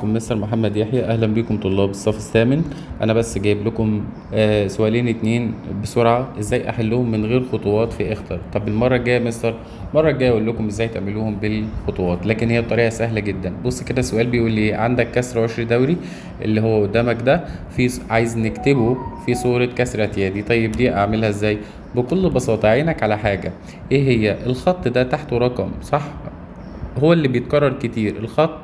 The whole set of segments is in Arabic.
مستر محمد يحيى، اهلا بكم طلاب الصف الثامن. انا بس جايب لكم سؤالين اتنين بسرعه ازاي احلهم من غير خطوات في اختر. طب المره الجايه مستر، المره الجايه اقول لكم ازاي تعملوهم بالخطوات، لكن هي الطريقه سهله جدا. بص كده السؤال بيقول لي عندك كسر عشر دوري اللي هو قدامك ده، عايز نكتبه في صوره كسر اعتيادي. طيب دي اعملها ازاي؟ بكل بساطه عينك على حاجه، ايه هي؟ الخط ده تحته رقم صح، هو اللي بيتكرر كتير. الخط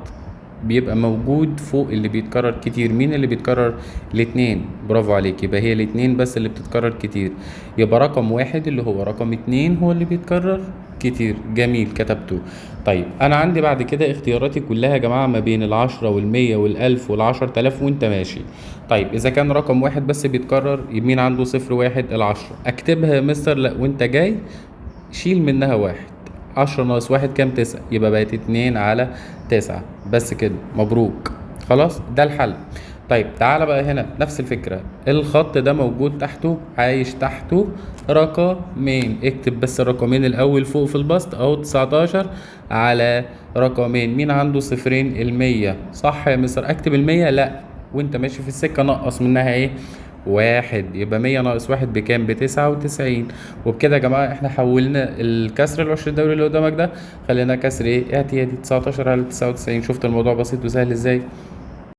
بيبقى موجود فوق اللي بيتكرر كتير. مين اللي بيتكرر؟ الاتنين. برافو عليك، يبقى هي الاتنين بس اللي بتتكرر كتير. يبقى رقم واحد اللي هو رقم اتنين هو اللي بيتكرر كتير. جميل، كتبته. طيب انا عندي بعد كده اختياراتي كلها يا جماعة ما بين العشرة والمية والالف والعشر تلاف وانت ماشي. طيب اذا كان رقم واحد بس بيتكرر، مين عنده صفر واحد؟ العشرة. اكتبها يا مستر؟ لا، وانت جاي شيل منها واحد. عشرة ناقص واحد كام؟ تسعة. يبقى بقت اتنين على تسعة. بس كده، مبروك. خلاص ده الحل. طيب تعالى بقى هنا نفس الفكرة، الخط ده موجود تحته، عايش تحته رقمين. اكتب بس الرقمين الأول فوق في البسط أهو، 19 على رقمين. مين عنده صفرين؟ المية. صح يا مستر، أكتب المية؟ لأ، وانت ماشي في السكة نقص منها ايه؟ واحد. يبقى مية ناقص واحد بكام؟ بتسعة وتسعين. وبكده يا جماعة احنا حولنا الكسر العشر الدوري اللي قدامك ده، خلينا كسر ايه؟ اعتيادي. 19 على 99. شفت الموضوع بسيط وسهل ازاي؟